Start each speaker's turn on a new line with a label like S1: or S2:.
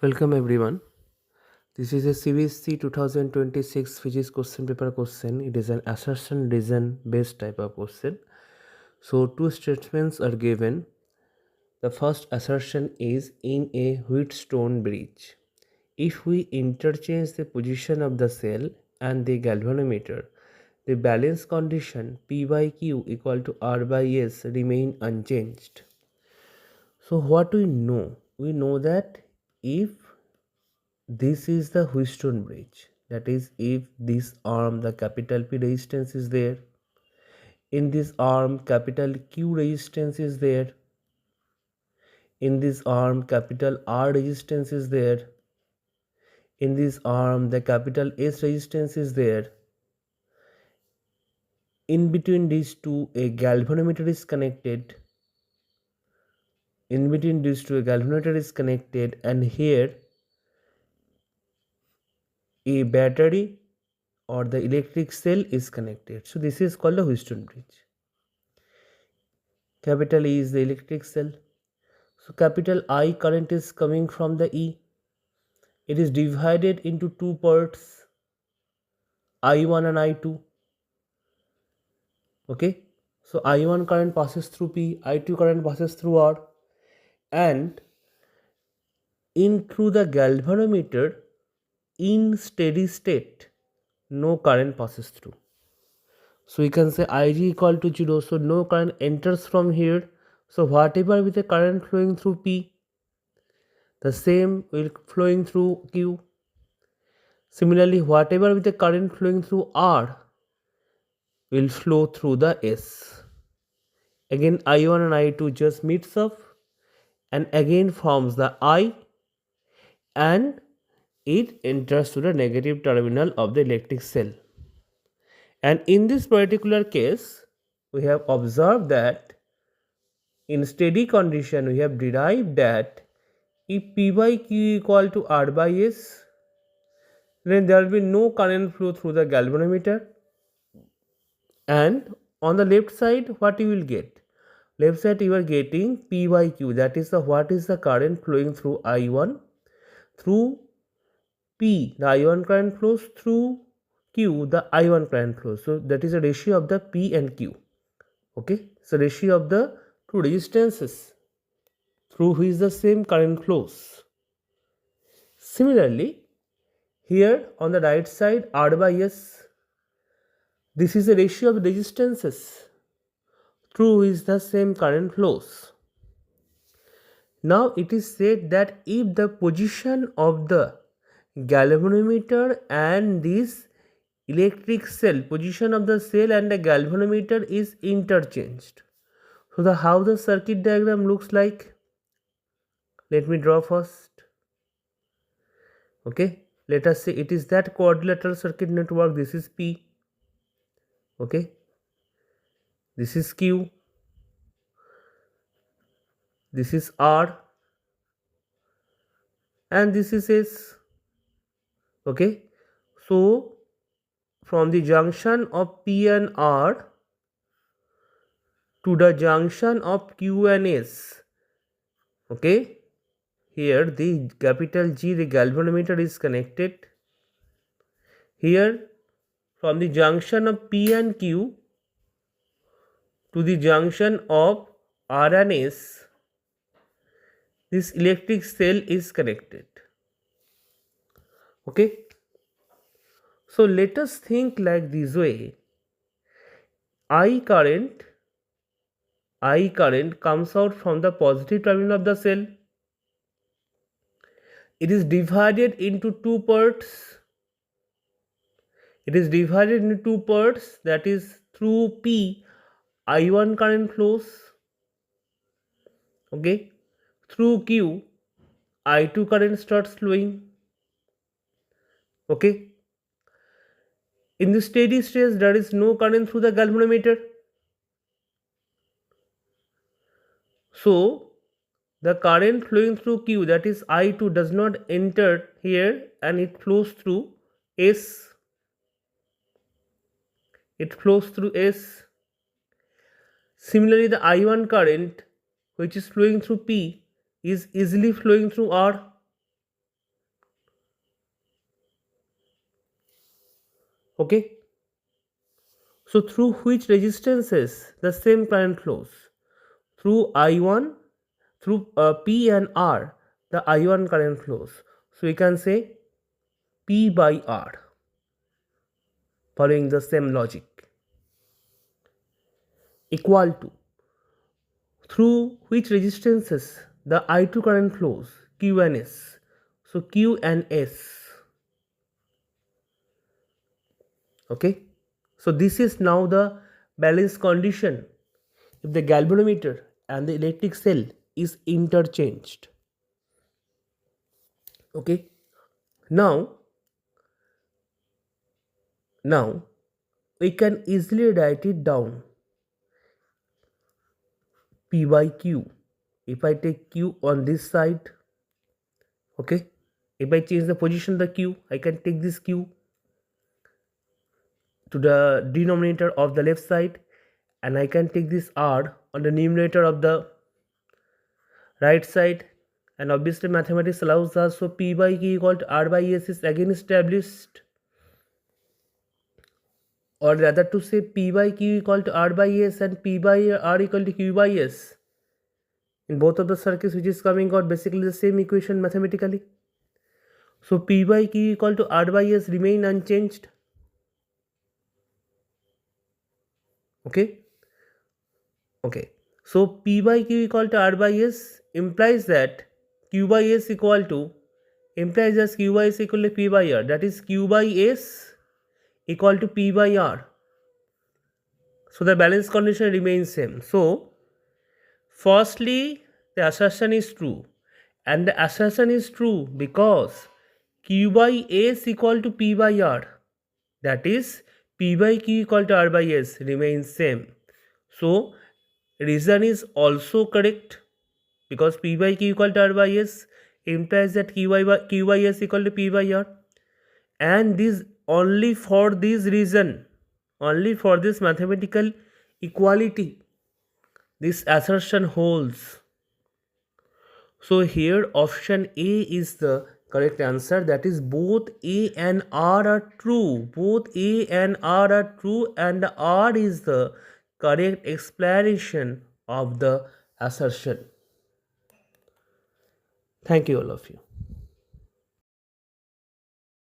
S1: Welcome everyone. This is a CBSE 2026 physics question paper question. It is an assertion reason based type of question. So two statements are given. The first assertion is in a Wheatstone bridge. If we interchange the position of the cell and the galvanometer, the balance condition P by Q equal to R by S remain unchanged. So what we know? We know that if this is the Wheatstone bridge. That is, if this arm, the capital P resistance is there, in this arm, capital Q resistance is there, in this arm, capital R resistance is there, in this arm, the capital S resistance is there. In between these two, a galvanometer is connected. In between these two, a galvanometer is connected, and here a battery or the electric cell is connected. So this is called a Wheatstone bridge. Capital E is the electric cell. So capital I current is coming from the E. It is divided into two parts, I1 and I2. Okay. So I1 current passes through P, I2 current passes through R, and in through the galvanometer in steady state, no current passes through. So we can say Ig equal to 0. So no current enters from here. So whatever with the current flowing through P, the same will flowing through Q. Similarly, whatever with the current flowing through R will flow through the S. Again, I1 and I2 just meets up and again forms the I, and it enters to the negative terminal of the electric cell. And in this particular case, we have observed that in steady condition we have derived that if P by Q equal to R by S, then there will be no current flow through the galvanometer. And on the left side, what you will get? Left side you are getting P by Q, that is the what is the current flowing through I1 through P, the I1 current flows through Q, the I1 current flows. So that is a ratio of the P and Q. Okay, so ratio of the two resistances through which the same current flows. Similarly, here on the right side, R by S, this is the ratio of resistances through which the same current flows. Now it is said that if the position of the galvanometer and this electric cell, position of the cell and the galvanometer is interchanged. So how the circuit diagram looks like? Let me draw first. Okay, let us say it is that quadrilateral circuit network. This is P. Okay, this is Q. This is R. And this is S. Okay, so from the junction of P and R to the junction of Q and S, okay, here the capital G, the galvanometer is connected. Here from the junction of P and Q to the junction of R and S, this electric cell is connected. Okay, so let us think like this way. I current comes out from the positive terminal of the cell. It is divided into two parts. It is divided into two parts, that is through P, I1 current flows. Okay, through Q, I2 current starts flowing. Okay, in the steady state there is no current through the galvanometer. So the current flowing through Q, that is I2, does not enter here and it flows through S. It flows through S. Similarly, the I1 current which is flowing through P is easily flowing through R. Okay, so through which resistances the same current flows? Through I1, through P and R, the I1 current flows. So we can say P by R, following the same logic, equal to through which resistances the I2 current flows, Q and S. So Q and S. Okay, so this is now the balance condition if the galvanometer and the electric cell is interchanged. Okay, now we can easily write it down, P by Q. If I take Q on this side, okay, if I change the position of the Q, I can take this Q to the denominator of the left side, and I can take this R on the numerator of the right side, and obviously mathematics allows us, so P by Q equal to R by S is again established, or rather to say P by Q equal to R by S and P by R equal to Q by S. In both of the circuits which is coming out basically the same equation mathematically. So P by Q equal to R by S remain unchanged. Okay. So P by Q equal to R by S implies that Q by S equal to implies that Q by S equal to P by R, that is Q by S equal to P by R. So the balance condition remains same. So firstly the assertion is true, and the assertion is true because Q by S equal to P by R, that is P by Q equal to R by S remains same. So reason is also correct because P by Q equal to R by S implies that Q by S equal to P by R, and this only for this reason, only for this mathematical equality, this assertion holds. So here option A is the correct answer, that is both A and R are true. Both A and R are true, and R is the correct explanation of the assertion. Thank you all of you.